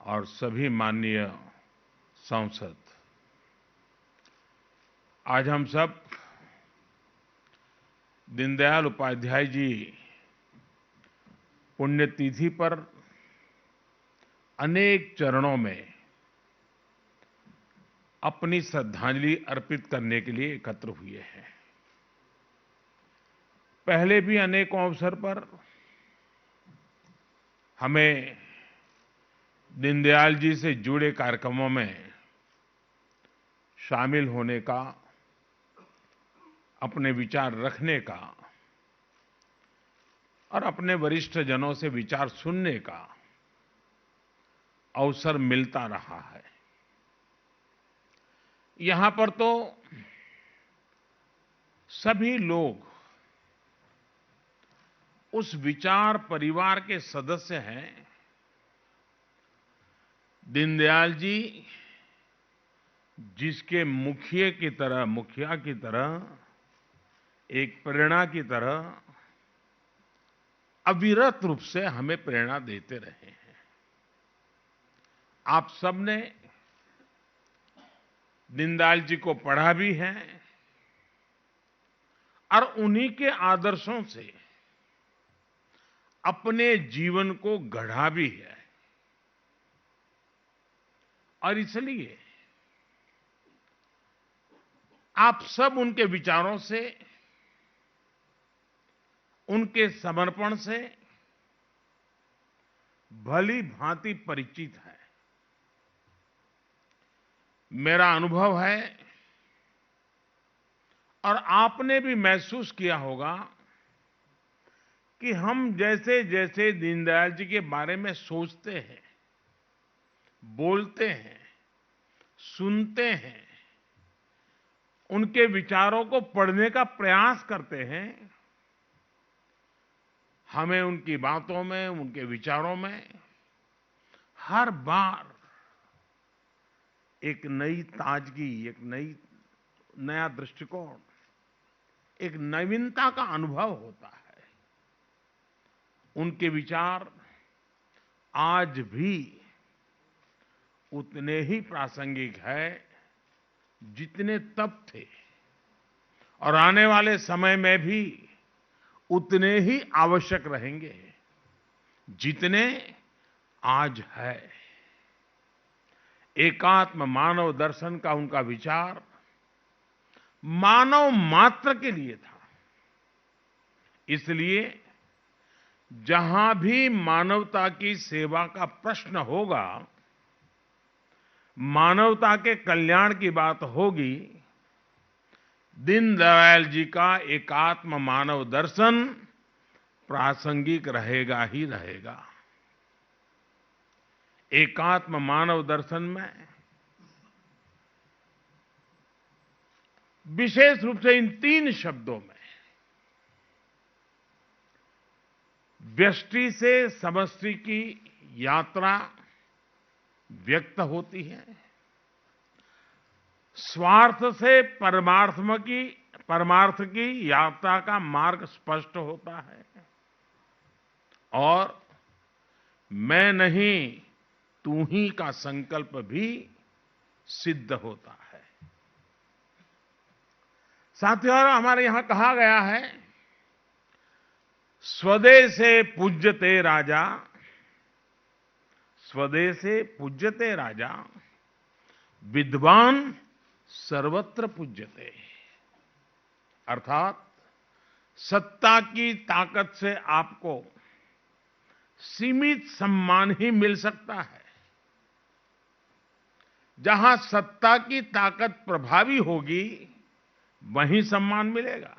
और सभी माननीय सांसद, आज हम सब दीनदयाल उपाध्याय जी पुण्यतिथि पर अनेक चरणों में अपनी श्रद्धांजलि अर्पित करने के लिए एकत्र हुए हैं। पहले भी अनेकों अवसर पर हमें दीनदयाल जी से जुड़े कार्यक्रमों में शामिल होने का, अपने विचार रखने का और अपने वरिष्ठ जनों से विचार सुनने का अवसर मिलता रहा है। यहां पर तो सभी लोग उस विचार परिवार के सदस्य हैं। दीनदयाल जी जिसके मुखिया की तरह, एक प्रेरणा की तरह अविरत रूप से हमें प्रेरणा देते रहे हैं। आप सबने दीनदयाल जी को पढ़ा भी है और उन्हीं के आदर्शों से अपने जीवन को गढ़ा भी है। और इसलिए आप सब उनके विचारों से, उनके समर्पण से भली भांति परिचित है। मेरा अनुभव है और आपने भी महसूस किया होगा कि हम जैसे जैसे दीनदयाल जी के बारे में सोचते हैं, बोलते हैं, सुनते हैं, उनके विचारों को पढ़ने का प्रयास करते हैं, हमें उनकी बातों में, उनके विचारों में हर बार एक नई ताजगी, एक नया दृष्टिकोण, एक नवीनता का अनुभव होता है। उनके विचार आज भी उतने ही प्रासंगिक है जितने तब थे और आने वाले समय में भी उतने ही आवश्यक रहेंगे जितने आज है। एकात्म मानव दर्शन का उनका विचार मानव मात्र के लिए था। इसलिए जहां भी मानवता की सेवा का प्रश्न होगा, मानवता के कल्याण की बात होगी, दीनदयाल जी का एकात्म मानव दर्शन प्रासंगिक रहेगा ही रहेगा। एकात्म मानव दर्शन में विशेष रूप से इन तीन शब्दों में व्यष्टि से समष्टि की यात्रा व्यक्त होती है, स्वार्थ से परमार्थ की यात्रा का मार्ग स्पष्ट होता है और मैं नहीं तू ही का संकल्प भी सिद्ध होता है। साथियों, हमारे यहां कहा गया है, स्वदेशे पूज्यते राजा, स्वदेशे पूज्यते राजा, विद्वान सर्वत्र पूज्यते। अर्थात सत्ता की ताकत से आपको सीमित सम्मान ही मिल सकता है। जहां सत्ता की ताकत प्रभावी होगी वहीं सम्मान मिलेगा,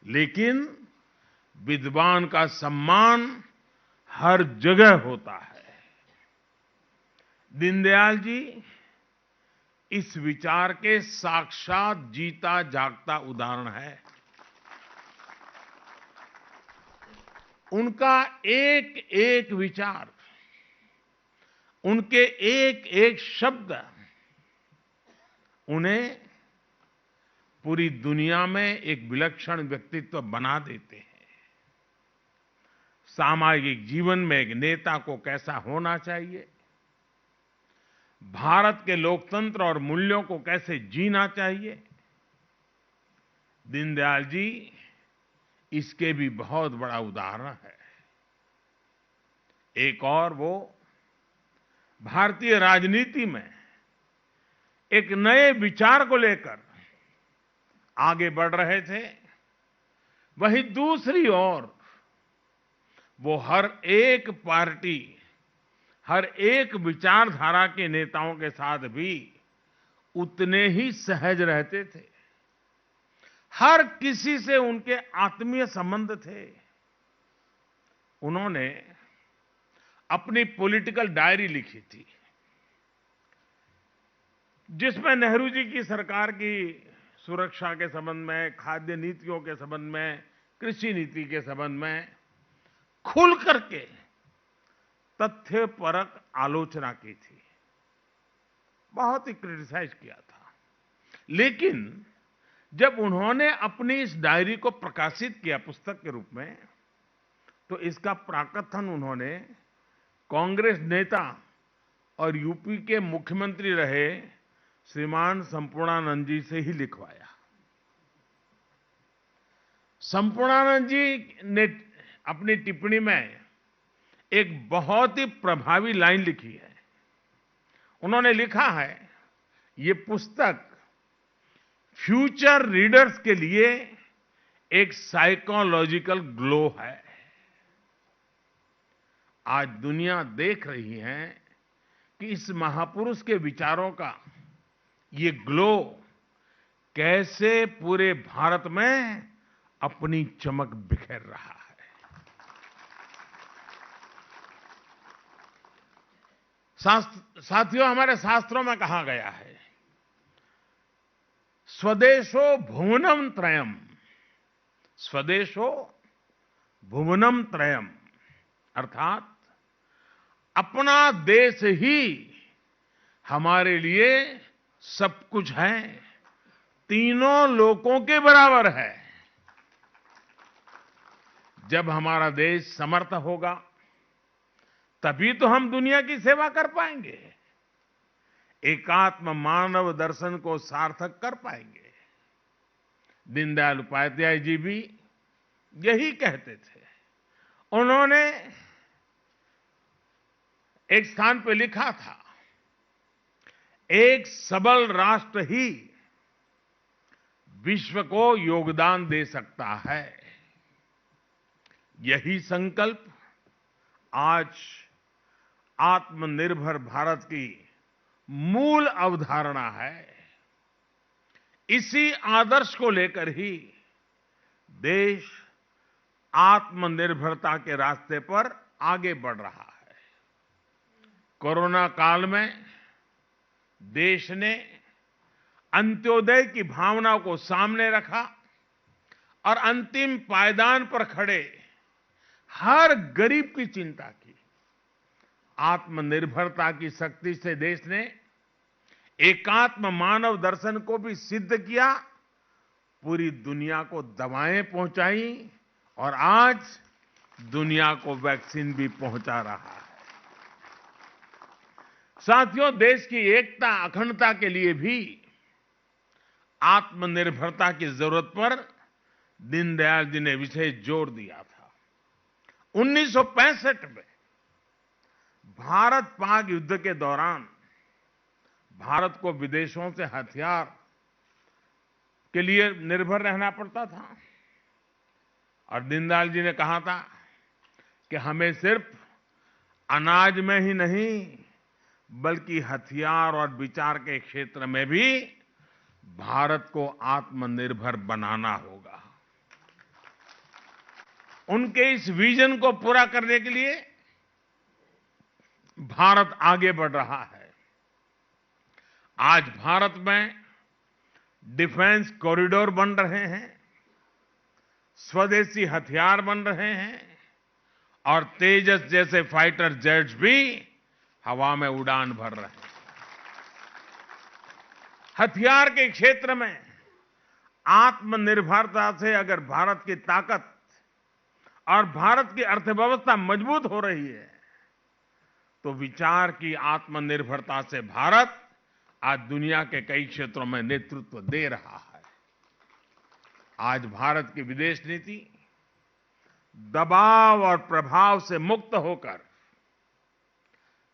लेकिन विद्वान का सम्मान हर जगह होता है। दीनदयाल जी इस विचार के साक्षात जीता जागता उदाहरण है। उनका एक एक विचार, उनके एक एक शब्द उन्हें पूरी दुनिया में एक विलक्षण व्यक्तित्व बना देते हैं। सामाजिक जीवन में एक नेता को कैसा होना चाहिए, भारत के लोकतंत्र और मूल्यों को कैसे जीना चाहिए, दीनदयाल जी इसके भी बहुत बड़ा उदाहरण है। एक और वो भारतीय राजनीति में एक नए विचार को लेकर आगे बढ़ रहे थे, वहीं दूसरी ओर वो हर एक पार्टी, हर एक विचारधारा के नेताओं के साथ भी उतने ही सहज रहते थे। हर किसी से उनके आत्मीय संबंध थे। उन्होंने अपनी पॉलिटिकल डायरी लिखी थी, जिसमें नेहरू जी की सरकार की सुरक्षा के संबंध में, खाद्य नीतियों के संबंध में, कृषि नीति के संबंध में खुल करके तथ्यपरक आलोचना की थी, बहुत ही क्रिटिसाइज किया था। लेकिन जब उन्होंने अपनी इस डायरी को प्रकाशित किया पुस्तक के रूप में, तो इसका प्राकथन उन्होंने कांग्रेस नेता और यूपी के मुख्यमंत्री रहे श्रीमान संपूर्णानंद जी से ही लिखवाया। संपूर्णानंद जी ने अपनी टिप्पणी में एक बहुत ही प्रभावी लाइन लिखी है। उन्होंने लिखा है, ये पुस्तक फ्यूचर रीडर्स के लिए एक साइकोलॉजिकल ग्लो है। आज दुनिया देख रही है कि इस महापुरुष के विचारों का ये ग्लो कैसे पूरे भारत में अपनी चमक बिखेर रहा है। साथियों, हमारे शास्त्रों में कहा गया है, स्वदेशो भुवनम त्रयम, स्वदेशो भुवनम त्रयम, अर्थात अपना देश ही हमारे लिए सब कुछ है, तीनों लोकों के बराबर है। जब हमारा देश समर्थ होगा, तभी तो हम दुनिया की सेवा कर पाएंगे, एकात्म मानव दर्शन को सार्थक कर पाएंगे। दीनदयाल उपाध्याय जी भी यही कहते थे। उन्होंने एक स्थान पर लिखा था, एक सबल राष्ट्र ही विश्व को योगदान दे सकता है। यही संकल्प आज आत्मनिर्भर भारत की मूल अवधारणा है। इसी आदर्श को लेकर ही देश आत्मनिर्भरता के रास्ते पर आगे बढ़ रहा है। कोरोना काल में देश ने अंत्योदय की भावना को सामने रखा और अंतिम पायदान पर खड़े हर गरीब की चिंता की। आत्मनिर्भरता की शक्ति से देश ने एकात्म मानव दर्शन को भी सिद्ध किया, पूरी दुनिया को दवाएं पहुंचाई और आज दुनिया को वैक्सीन भी पहुंचा रहा है। साथियों, देश की एकता अखंडता के लिए भी आत्मनिर्भरता की जरूरत पर दीनदयाल जी ने विशेष जोर दिया था। 1965 में भारत पाक युद्ध के दौरान भारत को विदेशों से हथियार के लिए निर्भर रहना पड़ता था और दीनदयाल जी ने कहा था कि हमें सिर्फ अनाज में ही नहीं बल्कि हथियार और विचार के क्षेत्र में भी भारत को आत्मनिर्भर बनाना होगा। उनके इस विजन को पूरा करने के लिए भारत आगे बढ़ रहा है। आज भारत में डिफेंस कॉरिडोर बन रहे हैं, स्वदेशी हथियार बन रहे हैं और तेजस जैसे फाइटर जेट्स भी हवा में उड़ान भर रहे हैं। हथियार के क्षेत्र में आत्मनिर्भरता से अगर भारत की ताकत और भारत की अर्थव्यवस्था मजबूत हो रही है, तो विचार की आत्मनिर्भरता से भारत आज दुनिया के कई क्षेत्रों में नेतृत्व दे रहा है। आज भारत की विदेश नीति दबाव और प्रभाव से मुक्त होकर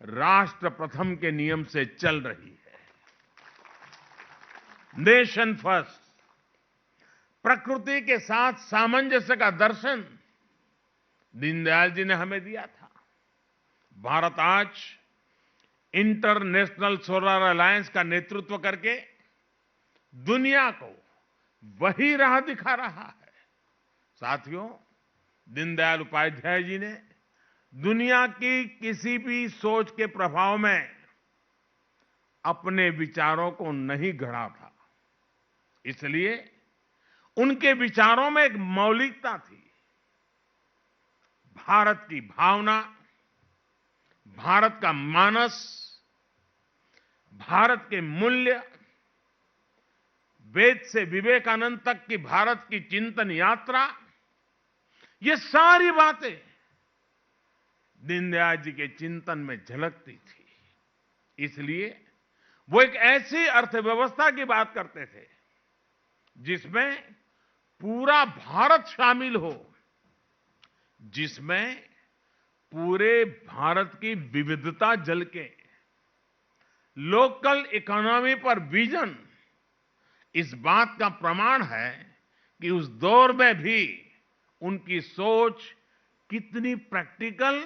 राष्ट्र प्रथम के नियम से चल रही है। नेशन फर्स्ट, प्रकृति के साथ सामंजस्य का दर्शन दीनदयाल जी ने हमें दिया था। भारत आज इंटरनेशनल सोलर अलायंस का नेतृत्व करके दुनिया को वही राह दिखा रहा है। साथियों, दीनदयाल उपाध्याय जी ने दुनिया की किसी भी सोच के प्रभाव में अपने विचारों को नहीं गढ़ा था, इसलिए उनके विचारों में एक मौलिकता थी। भारत की भावना, भारत का मानस, भारत के मूल्य, वेद से विवेकानंद तक की भारत की चिंतन यात्रा, ये सारी बातें दीनदयाल जी के चिंतन में झलकती थी। इसलिए वो एक ऐसी अर्थव्यवस्था की बात करते थे जिसमें पूरा भारत शामिल हो, जिसमें पूरे भारत की विविधता झलके। लोकल इकोनॉमी पर विजन इस बात का प्रमाण है कि उस दौर में भी उनकी सोच कितनी प्रैक्टिकल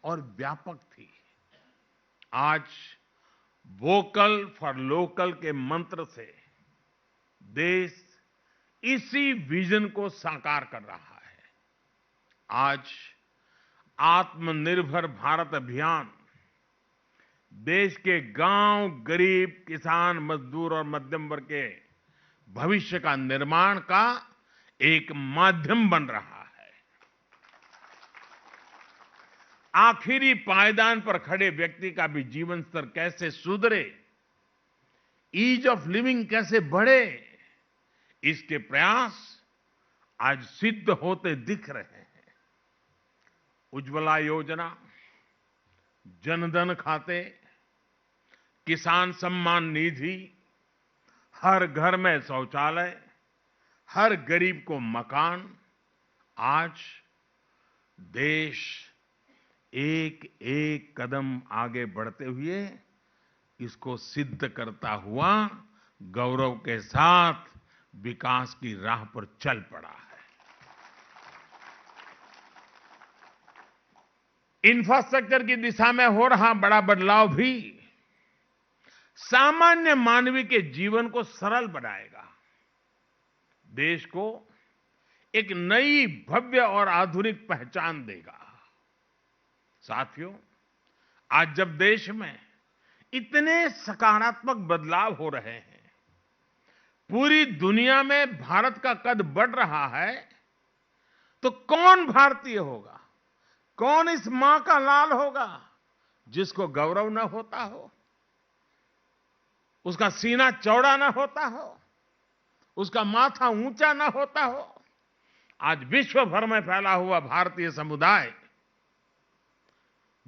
और व्यापक थी। आज वोकल फॉर लोकल के मंत्र से देश इसी विजन को साकार कर रहा है। आज आत्मनिर्भर भारत अभियान देश के गांव, गरीब, किसान, मजदूर और मध्यम वर्ग के भविष्य का निर्माण का एक माध्यम बन रहा है। आखिरी पायदान पर खड़े व्यक्ति का भी जीवन स्तर कैसे सुधरे, ईज ऑफ लिविंग कैसे बढ़े, इसके प्रयास आज सिद्ध होते दिख रहे हैं। उज्ज्वला योजना, जनधन खाते, किसान सम्मान निधि, हर घर में शौचालय, हर गरीब को मकान, आज देश एक एक कदम आगे बढ़ते हुए इसको सिद्ध करता हुआ गौरव के साथ विकास की राह पर चल पड़ा है। इंफ्रास्ट्रक्चर की दिशा में हो रहा बड़ा बदलाव भी सामान्य मानवीय के जीवन को सरल बनाएगा, देश को एक नई भव्य और आधुनिक पहचान देगा। साथियों, आज जब देश में इतने सकारात्मक बदलाव हो रहे हैं, पूरी दुनिया में भारत का कद बढ़ रहा है, तो कौन भारतीय होगा, कौन इस मां का लाल होगा जिसको गौरव न होता हो, उसका सीना चौड़ा न होता हो, उसका माथा ऊंचा न होता हो। आज विश्व भर में फैला हुआ भारतीय समुदाय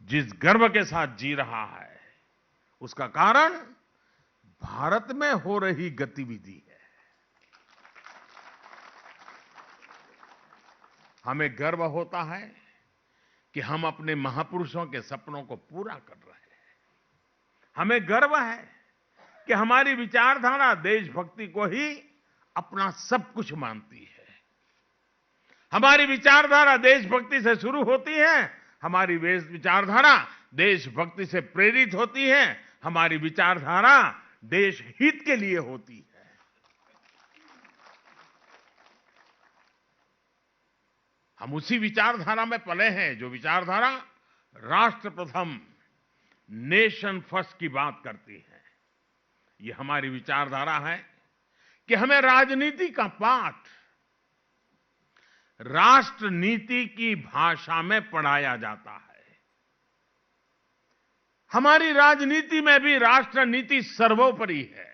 जिस गर्व के साथ जी रहा है, उसका कारण भारत में हो रही गतिविधि है। हमें गर्व होता है कि हम अपने महापुरुषों के सपनों को पूरा कर रहे हैं। हमें गर्व है कि हमारी विचारधारा देशभक्ति को ही अपना सब कुछ मानती है। हमारी विचारधारा देशभक्ति से शुरू होती है, हमारी विचारधारा देशभक्ति से प्रेरित होती है, हमारी विचारधारा देश हित के लिए होती है। हम उसी विचारधारा में पले हैं जो विचारधारा राष्ट्र प्रथम, नेशन फर्स्ट की बात करती है। ये हमारी विचारधारा है कि हमें राजनीति का पाठ राष्ट्र नीति की भाषा में पढ़ाया जाता है। हमारी राजनीति में भी राष्ट्र नीति सर्वोपरि है।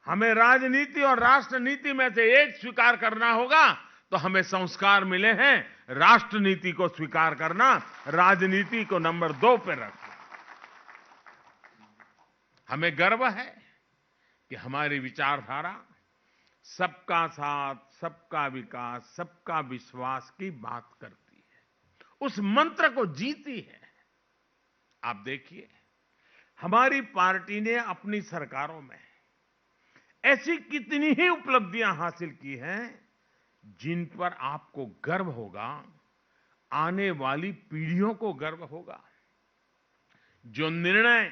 हमें राजनीति और राष्ट्र नीति में से एक स्वीकार करना होगा, तो हमें संस्कार मिले हैं राष्ट्र नीति को स्वीकार करना, राजनीति को नंबर 2 पे रखना। हमें गर्व है कि हमारी विचारधारा सबका साथ, सबका विकास, सबका विश्वास की बात करती है, उस मंत्र को जीती है। आप देखिए, हमारी पार्टी ने अपनी सरकारों में ऐसी कितनी ही उपलब्धियां हासिल की हैं जिन पर आपको गर्व होगा, आने वाली पीढ़ियों को गर्व होगा। जो निर्णय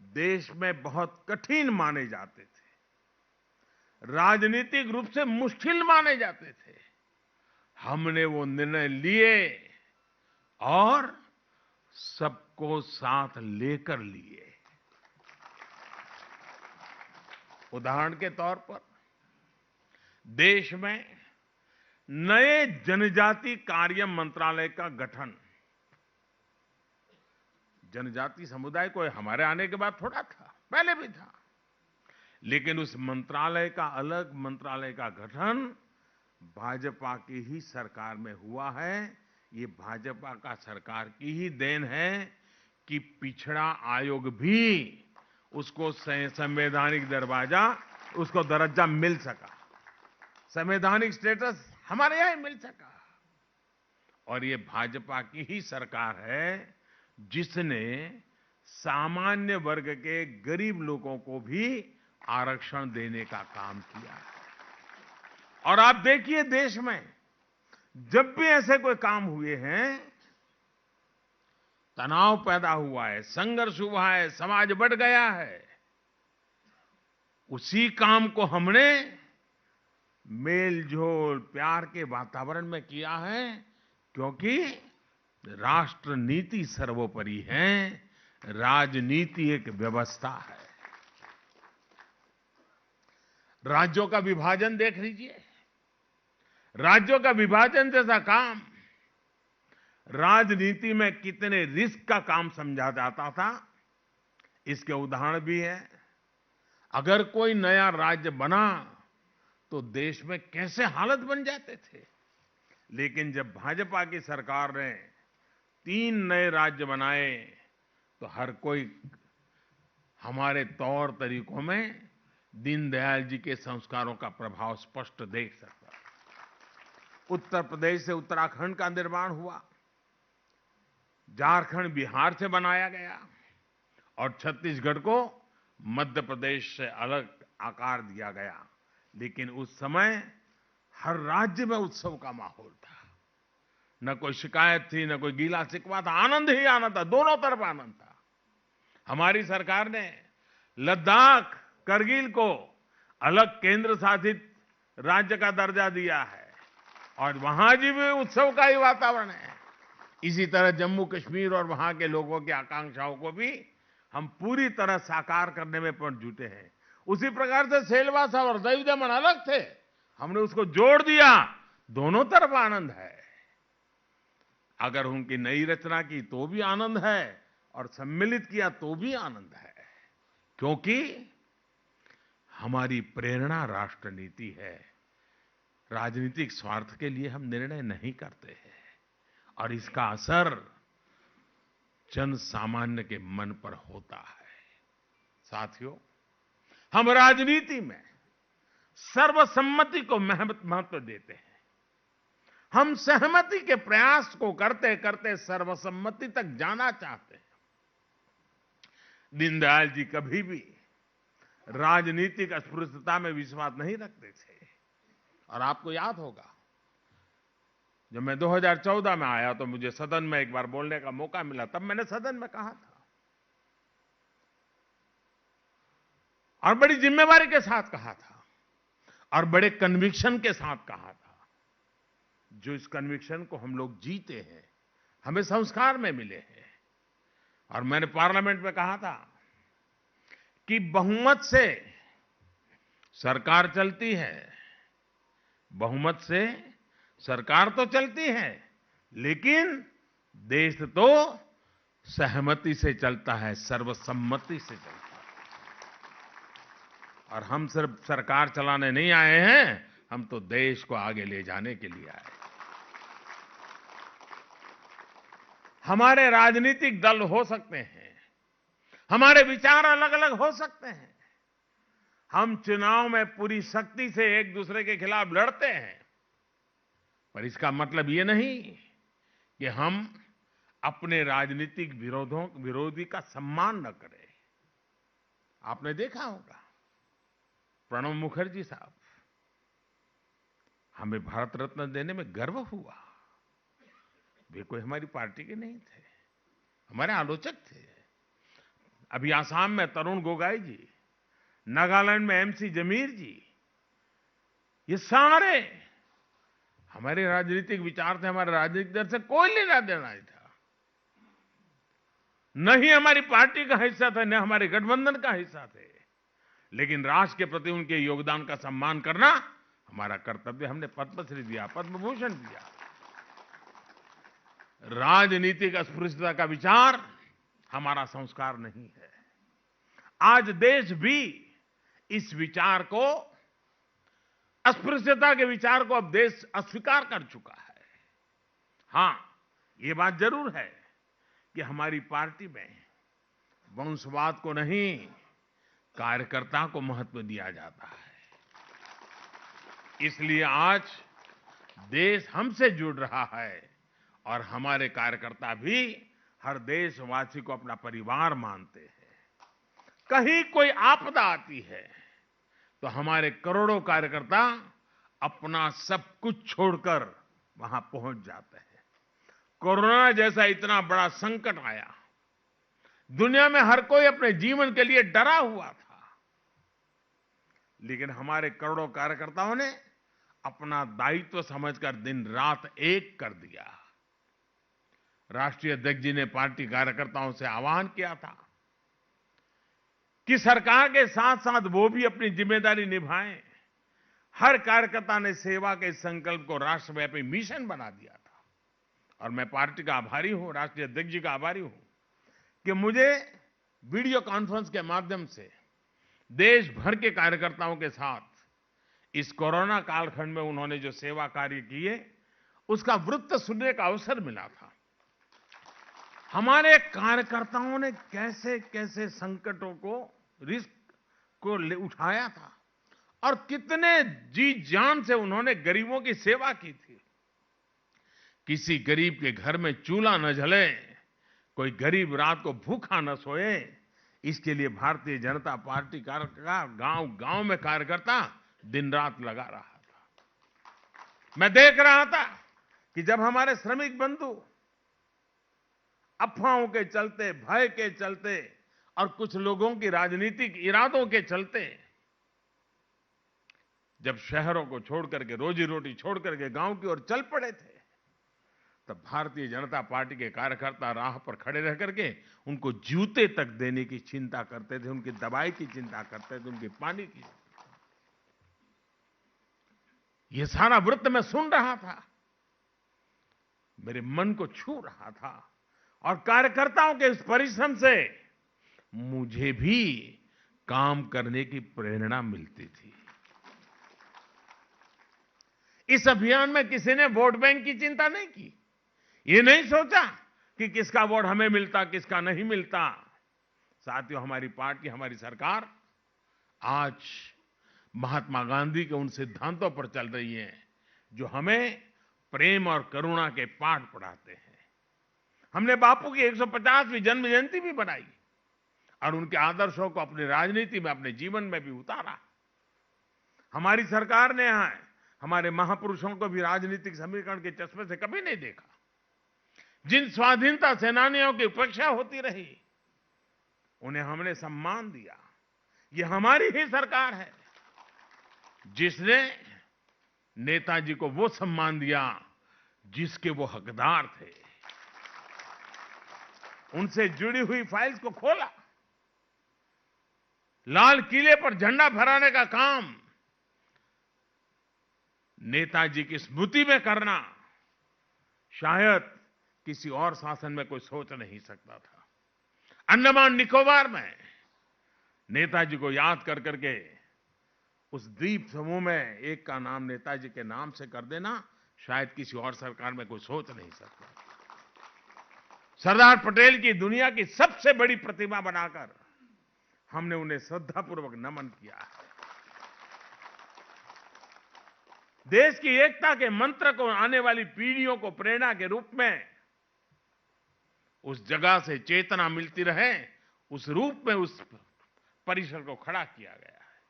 देश में बहुत कठिन माने जाते थे, राजनीतिक रूप से मुश्किल माने जाते थे, हमने वो निर्णय लिए और सबको साथ लेकर लिए। उदाहरण के तौर पर देश में नए जनजाति कार्य मंत्रालय का गठन। जनजाति समुदाय को हमारे आने के बाद थोड़ा था, पहले भी था, लेकिन उस मंत्रालय का, अलग मंत्रालय का गठन भाजपा की ही सरकार में हुआ है। ये भाजपा का सरकार की ही देन है कि पिछड़ा आयोग भी उसको संवैधानिक दर्जा मिल सका, संवैधानिक स्टेटस हमारे यहां मिल सका। और ये भाजपा की ही सरकार है जिसने सामान्य वर्ग के गरीब लोगों को भी आरक्षण देने का काम किया है। और आप देखिए, देश में जब भी ऐसे कोई काम हुए हैं, तनाव पैदा हुआ है, संघर्ष हुआ है, समाज बढ़ गया है, उसी काम को हमने मेल-जोल, प्यार के वातावरण में किया है, क्योंकि राष्ट्र नीति सर्वोपरि है, राजनीति एक व्यवस्था है। राज्यों का विभाजन देख लीजिए। राज्यों का विभाजन जैसा काम राजनीति में कितने रिस्क का काम समझा जाता था, इसके उदाहरण भी है। अगर कोई नया राज्य बना तो देश में कैसे हालत बन जाते थे, लेकिन जब भाजपा की सरकार ने 3 नए राज्य बनाए तो हर कोई हमारे तौर तरीकों में दीनदयाल जी के संस्कारों का प्रभाव स्पष्ट देख सकता है। उत्तर प्रदेश से उत्तराखंड का निर्माण हुआ, झारखंड बिहार से बनाया गया और छत्तीसगढ़ को मध्य प्रदेश से अलग आकार दिया गया। लेकिन उस समय हर राज्य में उत्सव का माहौल था, न कोई शिकायत थी, न कोई गीला शिकवा था, आनंद ही आनंद था, दोनों तरफ आनंद था। हमारी सरकार ने लद्दाख, करगिल को अलग केंद्र शासित राज्य का दर्जा दिया है और वहां जी भी उत्सव का ही वातावरण है। इसी तरह जम्मू कश्मीर और वहां के लोगों की आकांक्षाओं को भी हम पूरी तरह साकार करने में पर जुटे हैं। उसी प्रकार से सेलवासा और दमन दमन अलग थे, हमने उसको जोड़ दिया, दोनों तरफ आनंद है। अगर उनकी नई रचना की तो भी आनंद है और सम्मिलित किया तो भी आनंद है, क्योंकि हमारी प्रेरणा राष्ट्र नीति है। राजनीतिक स्वार्थ के लिए हम निर्णय नहीं करते हैं और इसका असर जन सामान्य के मन पर होता है। साथियों, हम राजनीति में सर्वसम्मति को महत्व देते हैं। हम सहमति के प्रयास को करते करते सर्वसम्मति तक जाना चाहते हैं। दीनदयाल जी कभी भी राजनीतिक अस्पृश्यता में विश्वास नहीं रखते थे। और आपको याद होगा, जब मैं 2014 में आया तो मुझे सदन में एक बार बोलने का मौका मिला, तब मैंने सदन में कहा था और बड़ी जिम्मेवारी के साथ कहा था और बड़े कन्विक्शन के साथ कहा था। जो इस कन्विक्शन को हम लोग जीते हैं, हमें संस्कार में मिले हैं। और मैंने पार्लियामेंट में कहा था कि बहुमत से सरकार चलती है, बहुमत से सरकार तो चलती है, लेकिन देश तो सहमति से चलता है, सर्वसम्मति से चलता है। और हम सिर्फ सरकार चलाने नहीं आए हैं, हम तो देश को आगे ले जाने के लिए आए। हमारे राजनीतिक दल हो सकते हैं, हमारे विचार अलग अलग हो सकते हैं, हम चुनाव में पूरी शक्ति से एक दूसरे के खिलाफ लड़ते हैं, पर इसका मतलब ये नहीं कि हम अपने राजनीतिक विरोधी का सम्मान न करें। आपने देखा होगा, प्रणब मुखर्जी साहब, हमें भारत रत्न देने में गर्व हुआ। वे कोई हमारी पार्टी के नहीं थे, हमारे आलोचक थे। अभी आसाम में तरुण गोगोई जी, नागालैंड में एमसी जमीर जी, ये सारे हमारे राजनीतिक विचार थे, हमारे राजनीतिक दल से कोई लेना देना नहीं था। न ही हमारी पार्टी का हिस्सा थे, न हमारे गठबंधन का हिस्सा थे, लेकिन राष्ट्र के प्रति उनके योगदान का सम्मान करना हमारा कर्तव्य। हमने पद्मश्री दिया, पद्म भूषण दिया। राजनीतिक अस्पृश्यता का विचार हमारा संस्कार नहीं है। आज देश भी इस विचार को, अस्पृश्यता के विचार को अब देश अस्वीकार कर चुका है। हां, ये बात जरूर है कि हमारी पार्टी में वंशवाद को नहीं, कार्यकर्ता को महत्व दिया जाता है। इसलिए आज देश हमसे जुड़ रहा है और हमारे कार्यकर्ता भी हर देशवासी को अपना परिवार मानते हैं। कहीं कोई आपदा आती है तो हमारे करोड़ों कार्यकर्ता अपना सब कुछ छोड़कर वहां पहुंच जाते हैं। कोरोना जैसा इतना बड़ा संकट आया, दुनिया में हर कोई अपने जीवन के लिए डरा हुआ था, लेकिन हमारे करोड़ों कार्यकर्ताओं ने अपना दायित्व समझकर दिन रात एक कर दिया। राष्ट्रीय अध्यक्ष जी ने पार्टी कार्यकर्ताओं से आह्वान किया था कि सरकार के साथ साथ वो भी अपनी जिम्मेदारी निभाएं। हर कार्यकर्ता ने सेवा के संकल्प को राष्ट्रव्यापी मिशन बना दिया था और मैं पार्टी का आभारी हूं, राष्ट्रीय अध्यक्ष जी का आभारी हूं कि मुझे वीडियो कॉन्फ्रेंस के माध्यम से देश भर के कार्यकर्ताओं के साथ इस कोरोना कालखंड में उन्होंने जो सेवा कार्य किए उसका वृत्त सुनने का अवसर मिला था। हमारे कार्यकर्ताओं ने कैसे कैसे संकटों को, रिस्क को उठाया था और कितने जी जान से उन्होंने गरीबों की सेवा की थी। किसी गरीब के घर में चूल्हा न जले, कोई गरीब रात को भूखा न सोए, इसके लिए भारतीय जनता पार्टी का गांव गांव में कार्यकर्ता दिन रात लगा रहा था। मैं देख रहा था कि जब हमारे श्रमिक बंधु अफवाहों के चलते, भय के चलते और कुछ लोगों की राजनीतिक इरादों के चलते जब शहरों को छोड़ करके, रोजी रोटी छोड़ करके गांव की ओर चल पड़े थे, तब भारतीय जनता पार्टी के कार्यकर्ता राह पर खड़े रह करके उनको जूते तक देने की चिंता करते थे, उनकी दवाई की चिंता करते थे, उनके पानी की। ये सारा वृत्त मैं सुन रहा था, मेरे मन को छू रहा था और कार्यकर्ताओं के इस परिश्रम से मुझे भी काम करने की प्रेरणा मिलती थी। इस अभियान में किसी ने वोट बैंक की चिंता नहीं की। ये नहीं सोचा कि किसका वोट हमें मिलता, किसका नहीं मिलता। साथियों, हमारी पार्टी, हमारी सरकार आज महात्मा गांधी के उन सिद्धांतों पर चल रही है जो हमें प्रेम और करुणा के पाठ पढ़ाते हैं। हमने बापू की 150वीं जन्म जयंती भी बनाई और उनके आदर्शों को अपनी राजनीति में, अपने जीवन में भी उतारा। हमारी सरकार ने हमारे महापुरुषों को भी राजनीतिक समीकरण के चश्मे से कभी नहीं देखा। जिन स्वाधीनता सेनानियों की उपेक्षा होती रही, उन्हें हमने सम्मान दिया। ये हमारी ही सरकार है जिसने नेताजी को वो सम्मान दिया जिसके वो हकदार थे। उनसे जुड़ी हुई फाइल्स को खोला, लाल किले पर झंडा फहराने का काम नेताजी की स्मृति में करना शायद किसी और शासन में कोई सोच नहीं सकता था। अंडमान निकोबार में नेताजी को याद कर करके उस द्वीप समूह में एक का नाम नेताजी के नाम से कर देना शायद किसी और सरकार में कोई सोच नहीं सकता। सरदार पटेल की दुनिया की सबसे बड़ी प्रतिमा बनाकर हमने उन्हें श्रद्धापूर्वक नमन किया है। देश की एकता के मंत्र को आने वाली पीढ़ियों को प्रेरणा के रूप में उस जगह से चेतना मिलती रहे, उस रूप में उस परिसर को खड़ा किया गया है।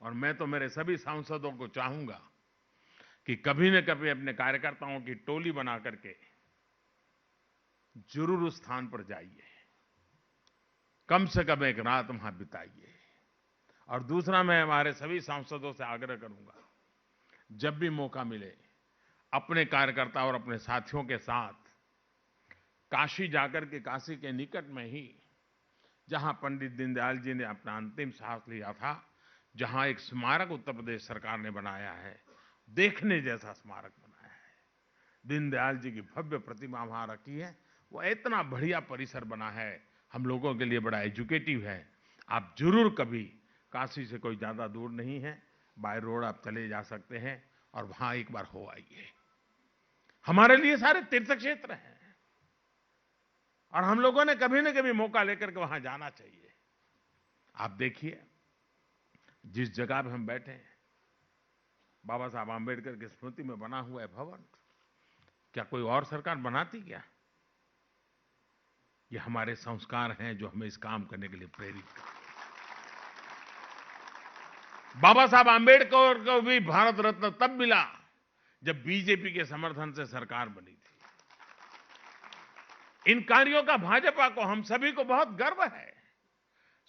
और मैं तो मेरे सभी सांसदों को चाहूंगा कि कभी न कभी अपने कार्यकर्ताओं की टोली बना करके जरूर उस स्थान पर जाइए, कम से कम एक रात वहां बिताइए। और दूसरा, मैं हमारे सभी सांसदों से आग्रह करूंगा, जब भी मौका मिले अपने कार्यकर्ता और अपने साथियों के साथ काशी जाकर के, काशी के निकट में ही जहां पंडित दीनदयाल जी ने अपना अंतिम सांस लिया था, जहां एक स्मारक उत्तर प्रदेश सरकार ने बनाया है, देखने जैसा स्मारक बनाया है, दीनदयाल जी की भव्य प्रतिमा वहां रखी है। वो इतना बढ़िया परिसर बना है, हम लोगों के लिए बड़ा एजुकेटिव है। आप जरूर कभी, काशी से कोई ज्यादा दूर नहीं है, बाय रोड आप चले जा सकते हैं और वहां एक बार हो आइए। हमारे लिए सारे तीर्थ क्षेत्र हैं और हम लोगों ने कभी न कभी मौका लेकर के वहां जाना चाहिए। आप देखिए, जिस जगह पे हम बैठे हैं, बाबा साहब आंबेडकर की स्मृति में बना हुआ है भवन, क्या कोई और सरकार बनाती क्या? ये हमारे संस्कार हैं जो हमें इस काम करने के लिए प्रेरित करते हैं। बाबा साहब आंबेडकर को भी भारत रत्न तब मिला जब बीजेपी के समर्थन से सरकार बनी थी। इन कार्यों का भाजपा को, हम सभी को बहुत गर्व है।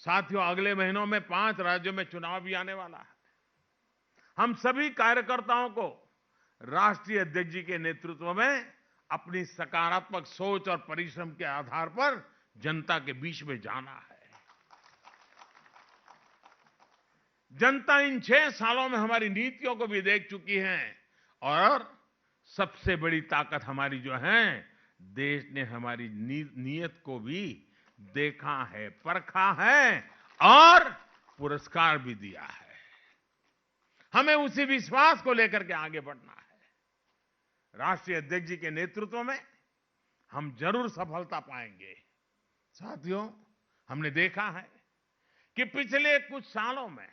साथियों, अगले महीनों में 5 राज्यों में चुनाव भी आने वाला है। हम सभी कार्यकर्ताओं को राष्ट्रीय अध्यक्ष जी के नेतृत्व में अपनी सकारात्मक सोच और परिश्रम के आधार पर जनता के बीच में जाना है। जनता इन 6 सालों में हमारी नीतियों को भी देख चुकी है और सबसे बड़ी ताकत हमारी जो है, देश ने हमारी नीयत को भी देखा है, परखा है और पुरस्कार भी दिया है। हमें उसी विश्वास को लेकर के आगे बढ़ना है। राष्ट्रीय अध्यक्ष जी के नेतृत्व में हम जरूर सफलता पाएंगे। साथियों, हमने देखा है कि पिछले कुछ सालों में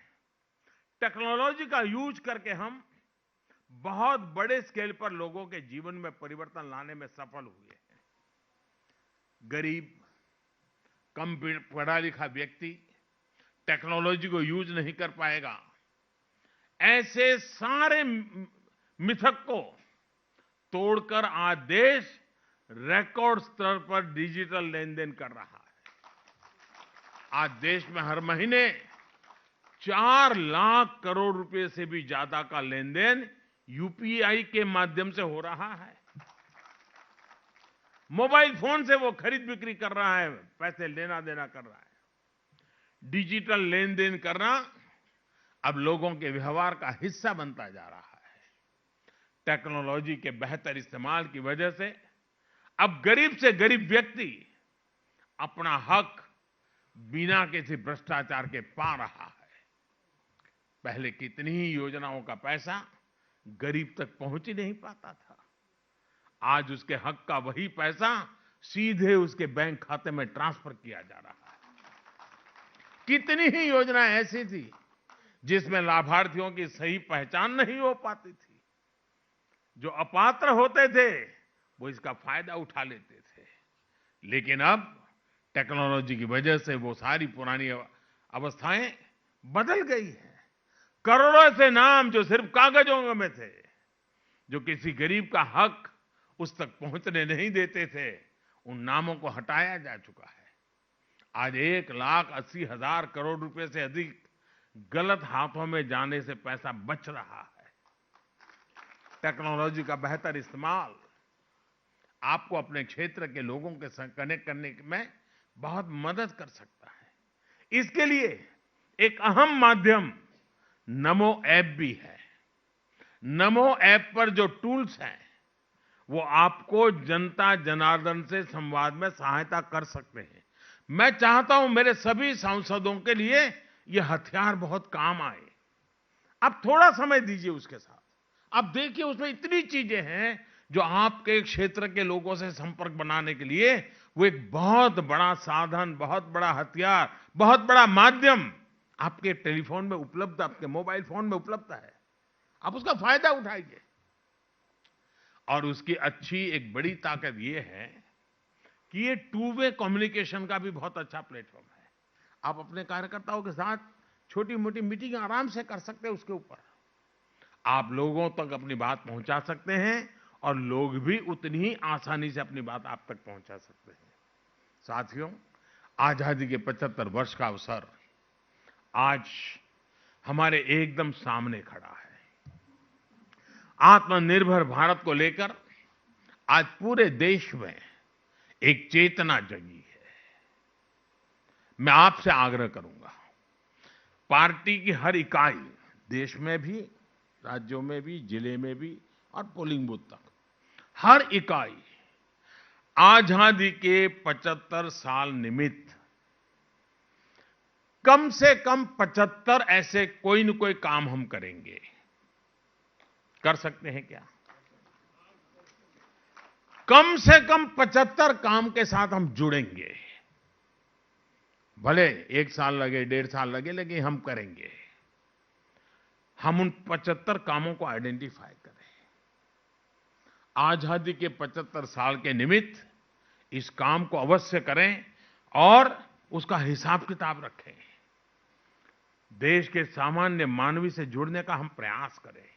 टेक्नोलॉजी का यूज करके हम बहुत बड़े स्केल पर लोगों के जीवन में परिवर्तन लाने में सफल हुए हैं। गरीब, कम पढ़ा लिखा व्यक्ति टेक्नोलॉजी को यूज नहीं कर पाएगा, ऐसे सारे मिथक को तोड़कर आज देश रिकॉर्ड स्तर पर डिजिटल लेन देन कर रहा है। आज देश में हर महीने 4 लाख करोड़ रुपए से भी ज्यादा का लेन देन यूपीआई के माध्यम से हो रहा है। मोबाइल फोन से वो खरीद बिक्री कर रहा है, पैसे लेना देना कर रहा है। डिजिटल लेन देन करना अब लोगों के व्यवहार का हिस्सा बनता जा रहा है। टेक्नोलॉजी के बेहतर इस्तेमाल की वजह से अब गरीब से गरीब व्यक्ति अपना हक बिना किसी भ्रष्टाचार के पा रहा है। पहले कितनी ही योजनाओं का पैसा गरीब तक पहुंच ही नहीं पाता था। आज उसके हक का वही पैसा सीधे उसके बैंक खाते में ट्रांसफर किया जा रहा है। कितनी ही योजनाएं ऐसी थी जिसमें लाभार्थियों की सही पहचान नहीं हो पाती थी। जो अपात्र होते थे वो इसका फायदा उठा लेते थे। लेकिन अब टेक्नोलॉजी की वजह से वो सारी पुरानी अवस्थाएं बदल गई हैं। करोड़ों से नाम जो सिर्फ कागजों में थे, जो किसी गरीब का हक उस तक पहुंचने नहीं देते थे, उन नामों को हटाया जा चुका है। आज 1,80,000 करोड़ रुपए से अधिक गलत हाथों में जाने से पैसा बच रहा है। टेक्नोलॉजी का बेहतर इस्तेमाल आपको अपने क्षेत्र के लोगों के साथ कनेक्ट करने में बहुत मदद कर सकता है। इसके लिए एक अहम माध्यम नमो ऐप भी है। नमो ऐप पर जो टूल्स हैं वो आपको जनता जनार्दन से संवाद में सहायता कर सकते हैं। मैं चाहता हूं मेरे सभी सांसदों के लिए यह हथियार बहुत काम आए। आप थोड़ा समय दीजिए उसके साथ। आप देखिए उसमें इतनी चीजें हैं जो आपके क्षेत्र के लोगों से संपर्क बनाने के लिए वो एक बहुत बड़ा साधन, बहुत बड़ा हथियार, बहुत बड़ा माध्यम आपके टेलीफोन में उपलब्ध, आपके मोबाइल फोन में उपलब्ध है। आप उसका फायदा उठाइए। और उसकी अच्छी एक बड़ी ताकत ये है कि ये टू वे कम्युनिकेशन का भी बहुत अच्छा प्लेटफॉर्म है। आप अपने कार्यकर्ताओं के साथ छोटी मोटी मीटिंग आराम से कर सकते हैं उसके ऊपर। आप लोगों तक अपनी बात पहुंचा सकते हैं और लोग भी उतनी ही आसानी से अपनी बात आप तक पहुंचा सकते हैं। साथियों, आजादी के 75 वर्ष का अवसर आज हमारे एकदम सामने खड़ा है। आत्मनिर्भर भारत को लेकर आज पूरे देश में एक चेतना जगी है। मैं आपसे आग्रह करूंगा, पार्टी की हर इकाई, देश में भी, राज्यों में भी, जिले में भी और पोलिंग बूथ तक, हर इकाई आजादी के 75 साल निमित्त कम से कम 75 ऐसे कोई न कोई काम हम करेंगे। कर सकते हैं क्या? कम से कम 75 काम के साथ हम जुड़ेंगे। भले 1 साल लगे, 1.5 साल लगे, लेकिन हम करेंगे। हम उन 75 कामों को आइडेंटिफाई करें। आजादी के 75 साल के निमित्त इस काम को अवश्य करें और उसका हिसाब किताब रखें। देश के सामान्य मानवी से जुड़ने का हम प्रयास करें।